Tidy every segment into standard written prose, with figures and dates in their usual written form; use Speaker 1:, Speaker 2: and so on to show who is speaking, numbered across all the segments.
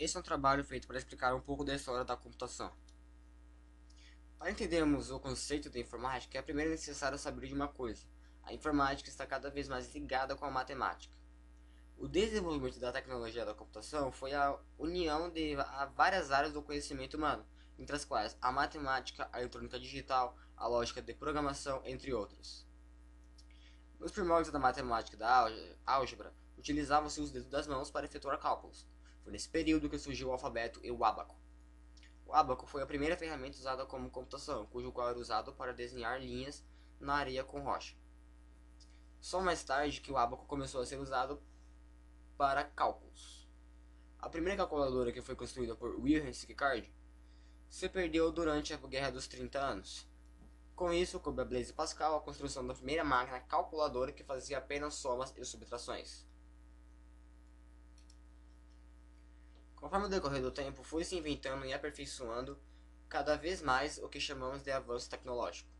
Speaker 1: Esse é um trabalho feito para explicar um pouco da história da computação. Para entendermos o conceito de informática, é primeiro necessário saber de uma coisa: a informática está cada vez mais ligada com a matemática. O desenvolvimento da tecnologia da computação foi a união de várias áreas do conhecimento humano, entre as quais a matemática, a eletrônica digital, a lógica de programação, entre outros. Nos primórdios da matemática da álgebra, utilizavam-se os dedos das mãos para efetuar cálculos. Foi nesse período que surgiu o alfabeto e o ábaco. O ábaco foi a primeira ferramenta usada como computação, cujo qual era usado para desenhar linhas na areia com rocha. Só mais tarde que o ábaco começou a ser usado para cálculos. A primeira calculadora, que foi construída por Wilhelm Sicard, se perdeu durante a Guerra dos 30 Anos. Com isso, coube a Blaise Pascal a construção da primeira máquina calculadora que fazia apenas somas e subtrações. Conforme o decorrer do tempo, foi se inventando e aperfeiçoando cada vez mais o que chamamos de avanço tecnológico,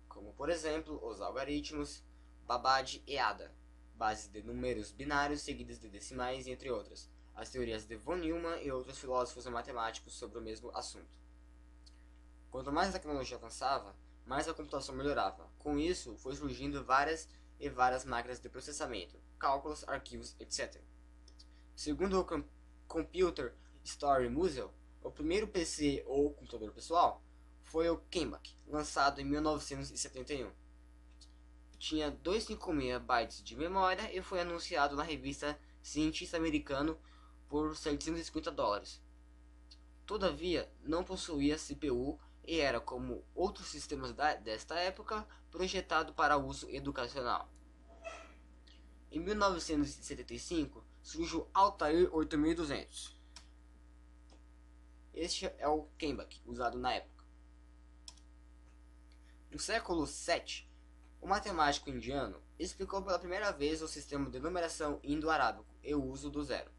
Speaker 1: como por exemplo os algoritmos, Babbage e Ada, bases de números binários seguidas de decimais, entre outras, as teorias de von Neumann e outros filósofos e matemáticos sobre o mesmo assunto. Quanto mais a tecnologia avançava, mais a computação melhorava. Com isso, foi surgindo várias máquinas de processamento, cálculos, arquivos, etc. Segundo o Computer Story Museum, o primeiro PC ou computador pessoal foi o Keimach, lançado em 1971. Tinha 256 bytes de memória e foi anunciado na revista Cientista Americano por $750. Todavia, não possuía CPU e era, como outros sistemas desta época, projetado para uso educacional. Em 1975, surge o Altair 8200. Este é o Keimach, usado na época. No século VII, o matemático indiano explicou pela primeira vez o sistema de numeração indo-arábico e o uso do zero.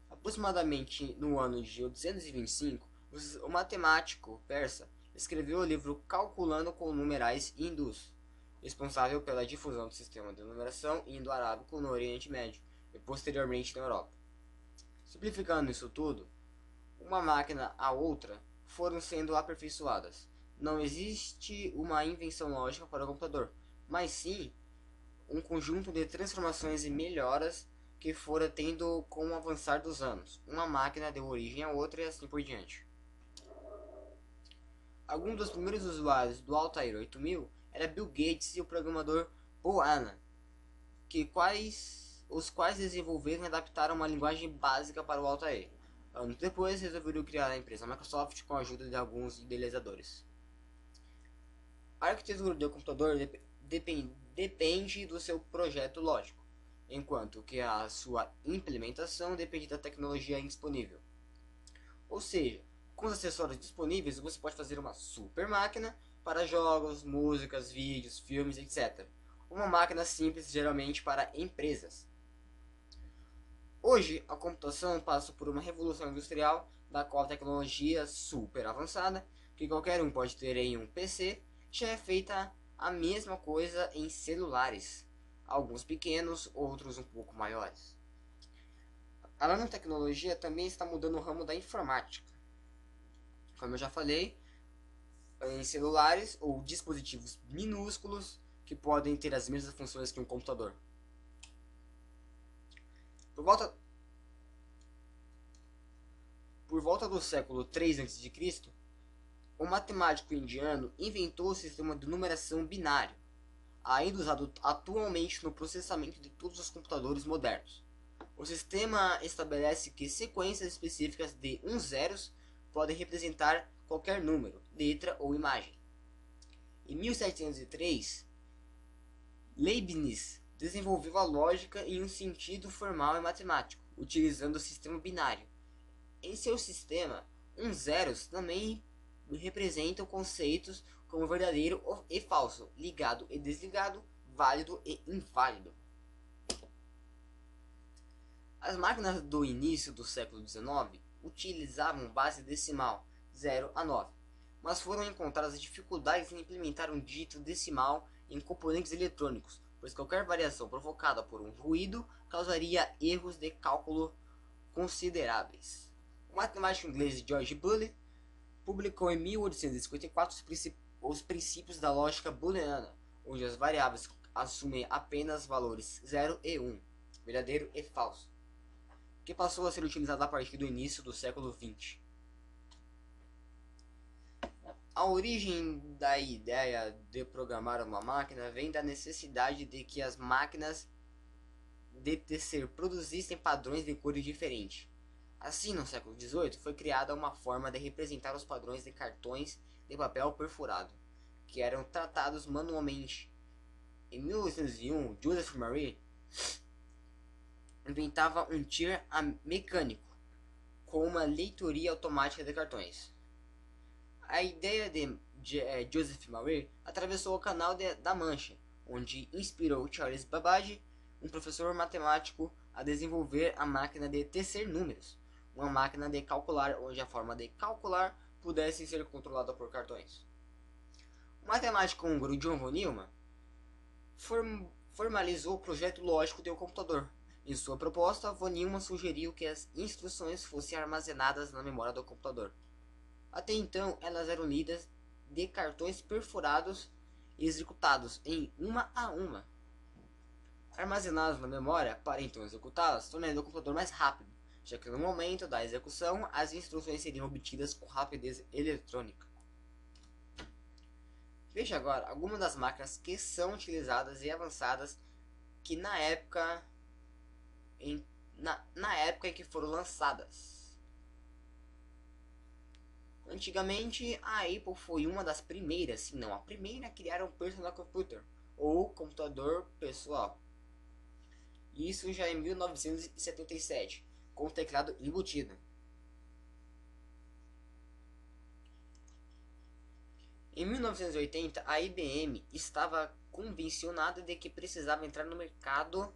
Speaker 1: Aproximadamente no ano de 825, o matemático persa escreveu o livro Calculando com numerais hindus, responsável pela difusão do sistema de numeração indo-arábico no Oriente Médio e posteriormente na Europa. Simplificando isso tudo, uma máquina a outra foram sendo aperfeiçoadas. Não existe uma invenção lógica para o computador, mas sim um conjunto de transformações e melhoras que fora tendo com o avançar dos anos. Uma máquina deu origem a outra e assim por diante. Alguns dos primeiros usuários do Altair 8000 era Bill Gates e o programador Paul Allen, os quais desenvolveram e adaptaram uma linguagem básica para o Altair. Anos depois, resolveram criar a empresa Microsoft com a ajuda de alguns idealizadores. A arquitetura do computador depende do seu projeto lógico, enquanto que a sua implementação depende da tecnologia disponível. Ou seja, com os acessórios disponíveis, você pode fazer uma super máquina para jogos, músicas, vídeos, filmes, etc. Uma máquina simples geralmente para empresas. Hoje, a computação passa por uma revolução industrial, da qual a tecnologia super avançada, que qualquer um pode ter em um PC, já é feita a mesma coisa em celulares, alguns pequenos, outros um pouco maiores. A nanotecnologia também está mudando o ramo da informática. Como eu já falei, em celulares ou dispositivos minúsculos que podem ter as mesmas funções que um computador. Por volta do século 3 a.C., o matemático indiano inventou o sistema de numeração binário, ainda usado atualmente no processamento de todos os computadores modernos. O sistema estabelece que sequências específicas de zeros podem representar qualquer número, letra ou imagem. Em 1703, Leibniz desenvolveu a lógica em um sentido formal e matemático, utilizando o sistema binário. Em seu sistema, zeros também representam conceitos como verdadeiro e falso, ligado e desligado, válido e inválido. As máquinas do início do século XIX utilizavam base decimal 0 a 9, mas foram encontradas dificuldades em implementar um dígito decimal em componentes eletrônicos, pois qualquer variação provocada por um ruído causaria erros de cálculo consideráveis. O matemático inglês George Boole publicou em 1854 os princípios da lógica booleana, onde as variáveis assumem apenas valores 0 e 1, verdadeiro e falso, que passou a ser utilizado a partir do início do século XX. A origem da ideia de programar uma máquina vem da necessidade de que as máquinas de tecer produzissem padrões de cores diferentes. Assim, no século XVIII, foi criada uma forma de representar os padrões de cartões de papel perfurado, que eram tratados manualmente. Em 1801, Joseph Marie inventava um tir mecânico com uma leitoria automática de cartões. A ideia de Joseph Marie atravessou o Canal da Mancha, onde inspirou Charles Babbage, um professor matemático, a desenvolver a máquina de tecer números, uma máquina de calcular onde a forma de calcular pudesse ser controlada por cartões. O matemático húngaro John von Neumann formalizou o projeto lógico de um computador. Em sua proposta, von Neumann sugeriu que as instruções fossem armazenadas na memória do computador. Até então, elas eram lidas de cartões perfurados e executados em uma a uma, armazenados na memória para então executá-las, tornando o computador mais rápido, já que no momento da execução as instruções seriam obtidas com rapidez eletrônica. Veja agora algumas das máquinas que são utilizadas e avançadas que na época em que foram lançadas. Antigamente, a Apple foi uma das primeiras, se não a primeira, a criar um personal computer, ou computador pessoal. Isso já em 1977, com o teclado embutido. Em 1980, a IBM estava convencionada de que precisava entrar no mercado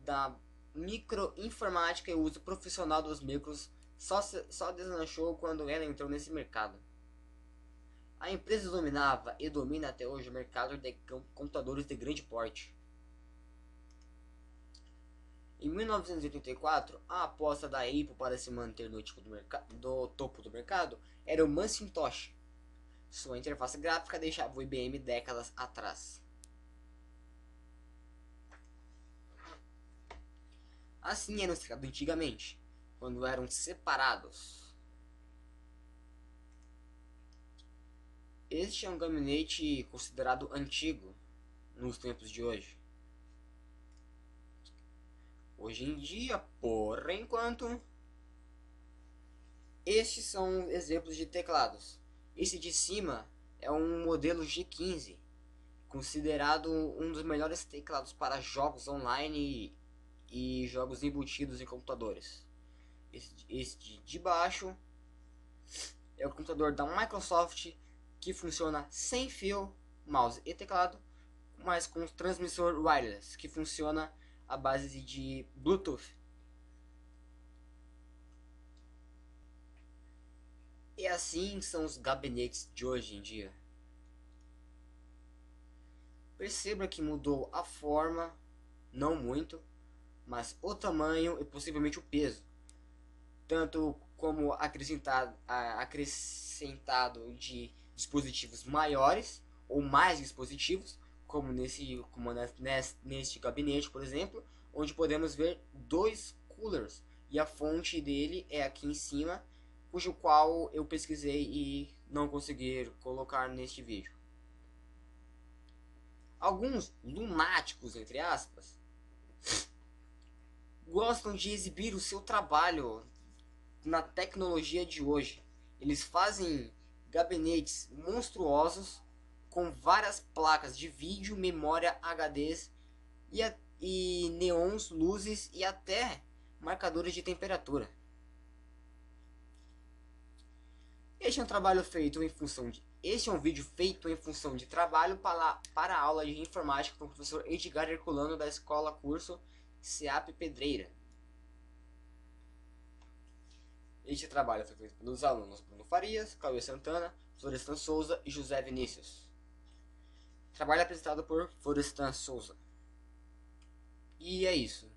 Speaker 1: da microinformática e uso profissional dos micros. Só deslanchou quando ela entrou nesse mercado. A empresa dominava e domina até hoje o mercado de computadores de grande porte. Em 1984, a aposta da Apple para se manter no topo do mercado era o Macintosh. Sua interface gráfica deixava o IBM décadas atrás. Assim era o mercado antigamente, quando eram separados. Este é um gabinete considerado antigo nos tempos de hoje. Hoje em dia, por enquanto, estes são exemplos de teclados. Esse de cima é um modelo G15, considerado um dos melhores teclados para jogos online e jogos embutidos em computadores. Este de baixo é o computador da Microsoft, que funciona sem fio, mouse e teclado, mas com transmissor wireless, que funciona à base de Bluetooth. E assim são os gabinetes de hoje em dia. Perceba que mudou a forma, não muito, mas o tamanho e possivelmente o peso, tanto como acrescentado de dispositivos maiores ou mais dispositivos, como neste gabinete, por exemplo, onde podemos ver dois coolers e a fonte dele é aqui em cima, cujo qual eu pesquisei e não consegui colocar neste vídeo. Alguns lunáticos, entre aspas, gostam de exibir o seu trabalho na tecnologia de hoje. Eles fazem gabinetes monstruosos com várias placas de vídeo, memória HDs e neons, luzes e até marcadores de temperatura. Este é um vídeo feito em função de trabalho para a aula de informática com o professor Edgar Herculano da escola curso SEAP Pedreira. Este trabalho foi feito pelos alunos Bruno Farias, Cauê Santana, Florestan Souza e José Vinícius. Trabalho apresentado por Florestan Souza. E é isso.